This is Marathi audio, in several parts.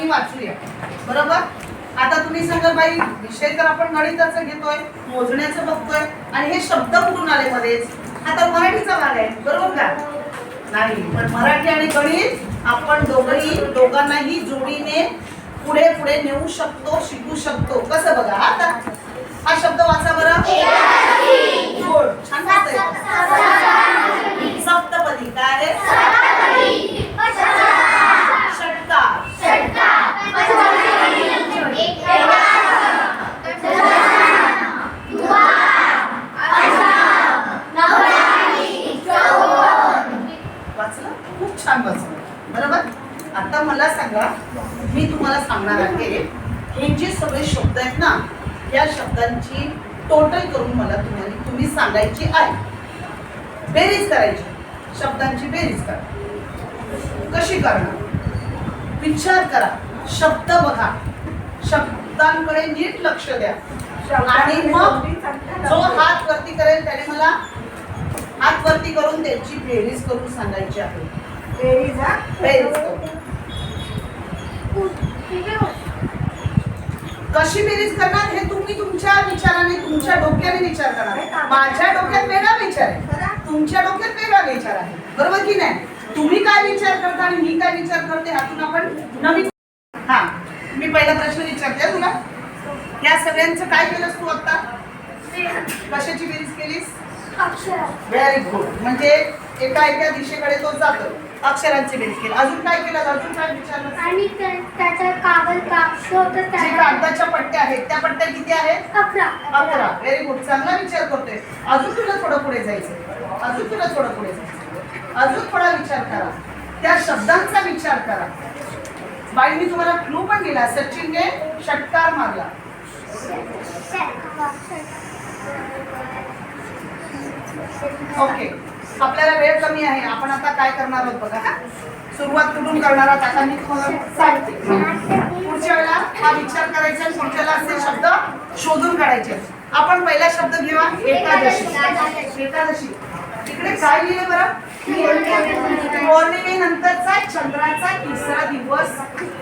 मी वाचूया. बरोबर. आता तुम्ही सांगा बाई विषय तर आपण गणिताचा घेतोय, मोजण्याचं बघतोय आणि हे शब्द कुठून आले मध्येच? आता मराठीचा भाग आहे बरोबर का? नाही, पण मराठी आणि गणित आपण दोघांनाही जोडीने पुढे पुढे नेऊ शकतो, शिकू शकतो. कसं बघा आता हा शब्द वाचा बरं. गुड, छान वाचतंय. सप्तपदी काय आहे? षटकार. वाचलं? खूप छान वाचलं. बरोबर. आता मला सांगा, मी तुम्हाला सांगणार आहे हे जे सगळे शब्द आहेत ना, या शब्दांची टोटल करून मला तुम्ही सांगायची आहे. बेरीज करायची, शब्दांची बेरीज करा. कशी करणार? विचार करा, शब्द बघा, शब्दांकडे नीट लक्ष द्या आणि मग जो हात वरती करेल त्याने मला हात वरती करून त्याची बेरीज करून सांगायची आहे. बेरीज कशी बेरीज करणार हे तुम्ही तुमच्या विचाराने, तुमच्या डोक्याने विचार करणार. माझ्या डोक्यात वेगळा विचार आहे, तुमच्या डोक्यात वेगळा विचार आहे. बरोबर की नाही? तुम्ही काय विचार करता आणि मी काय विचार करते ह्यातून आपण नवीन. हा, मी पहिला प्रश्न विचारते तुला. या सगळ्यांचं काय केलंस तू आता? कशाची बेरीज केलीस? Very good. म्हणजे एका दिशेकडे तो जातो. अक्षरांची बेरीज केली. अजून काय केलं? अजून काय विचारलं? आणि त्याच्या जे कागदाच्या पट्ट्या आहेत त्या पट्ट्या किती आहेत? 11. Very good. चांगला विचार करतोय. अजून तुला थोडं पुढे जायचं, अजून थोडा विचार करा, त्या शब्दांचा विचार करा. बाई मी तुम्हाला क्लू पण दिला. सचिनने षटकार मारला. ओके, आपल्याला वेळ कमी आहे. आपण आता काय करणार आहोत बघा. सुरुवात कुठून करणार आहोत आता मी तुम्हाला सांगते. पुढच्या वेळेला हा विचार करायचा आणि पुढच्या वेळेला असे शब्द शोधून काढायचे. आपण पहिला शब्द घेऊया एकादशी. इकडे काय लिहिले बरं? पौर्णिमेनंतरचा चंद्राचा तिसरा दिवस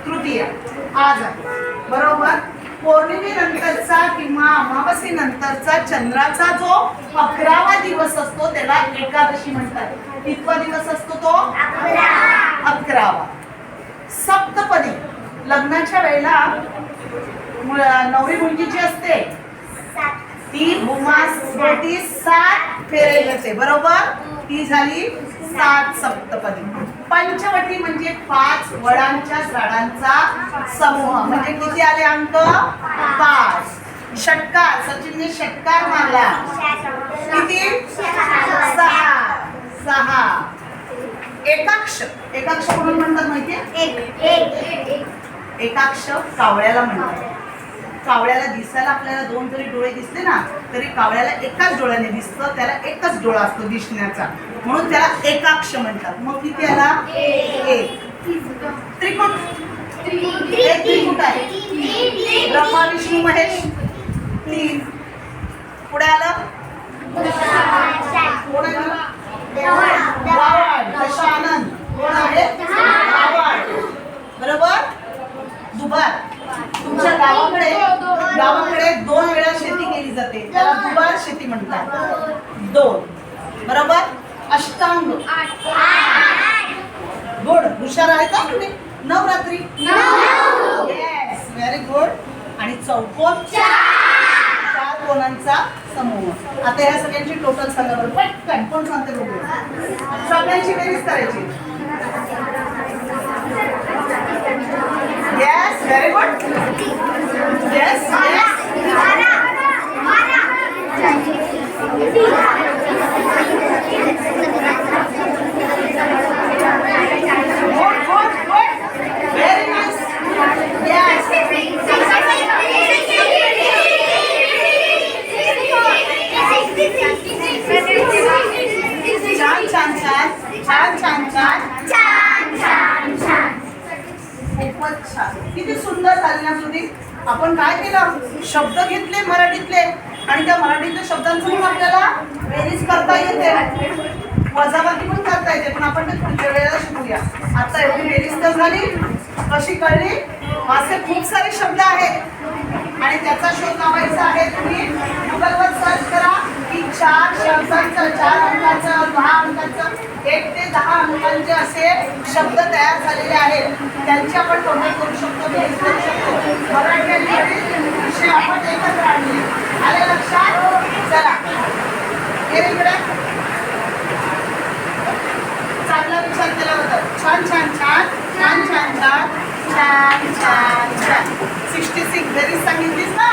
तृतीय आज आहे. बरोबर. पौर्णिमेनंतरचा किंवा अमावस्येनंतरचा चंद्राचा जो 11वा दिवस असतो त्याला एकादशी म्हणतात. कितवा दिवस असतो तो? 11वा. सप्तपदी, लग्नाच्या वेळेला नवरी मुलगी जी असते ती भूमासभोवती 7 फेरे घेते. बरोबर. ती झाली 7 सप्तपदी. पंचवटी म्हणजे 5 वडांच्या झाडांचा समूह. म्हणजे किती आले अंक? 5. षटकार, सचिनने षटकार मारला. किती? 6. एकाक्ष म्हणून म्हणतात माहितीये? एकाक्ष कावळ्याला म्हणतात. कावळ्याला दिसायला आपल्याला 2 जरी डोळे दिसले ना तरी कावळ्याला एकाच डोळ्याने दिसतं. त्याला एकच डोळा असतो दिसण्याचा, म्हणून त्याला एकाक्ष म्हणतात. मग किती आला? 1. त्रिकुट. एक त्रिकुट आहे. ब्रह्मा विष्णू महेश 3. पुढे आलं कोण आहे? दशानंद. कोण आहे? बरोबर. दुबार. तुमच्या गावाकडे 2 वेळा शेती केली जाते, त्याला दुबार शेती म्हणतात. 2. बरोबर. अष्टांग. गुड. हुशार आहे का तुम्ही? नवरात्री. Yes, very good. आणि चौकोन 4 कोणांचा समूह. आता ह्या सगळ्यांची टोटल सांगा बरं पटकन. कोण सांगते बघू? सगळ्यांची बेरीज करायची. Yes, very good. Yes. Good. Very nice. Yes. छान. खूपच छान. किती सुंदर झाली ना सुधी. आपण काय केलं? शब्द घेतले मराठीतले आणि त्या मराठीतल्या शब्दांचं पण आपल्याला बेरीज करता येते, वजाबाकी पण करता येते. पण आपण ते पुढच्या वेळेला शिकूया. आता एवढी बेरीज तर झाली. कशी कळली? असे खूप सारे शब्द आहेत आणि त्याचा शोध लावायचा आहे. तुम्ही गुगलवर सर्च करा की 4 शब्दांचं, 4 अंकाचं, 10 अंकाचं, 1 ते 10 अंकांचे असे शब्द तयार झालेले आहेत. त्यांची आपण टोटल करू शकतो, बेरीज करू शकतो. मराठी आणि इंग्लिश विषय आपण एकत्र आणले. आले लक्षात? चला हे इकडे चांगला विचार केला होता. छान छान छान छान छान छान छान छान छान 66 बेरीज सांगितलीस ना,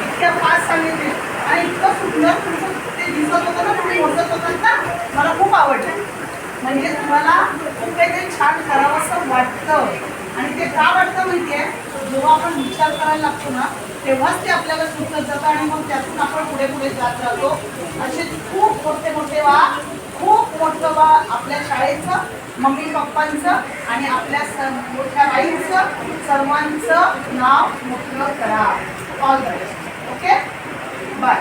इतक्या फास्ट सांगितली आणि इतकं सुंदर तुमचं ते दिसत होतं ना, तुम्ही मोजत होतात ना, मला खूप आवडलं. म्हणजे तुम्हाला खूप काहीतरी छान करावं असं वाटतं. आणि ते का वाटतं माहिती आहे, जेव्हा आपण विचार करायला लागतो ना तेव्हाच ते आपल्याला सुचत जातं आणि मग त्यातून आपण पुढे पुढे जात राहतो. असे खूप मोठे मोठे खूप मोठं आपल्या शाळेचं, मम्मी पप्पांचं आणि आपल्या मोठ्या आईचं सर्वांचं नाव मोठं करा. All the best. Okay bye.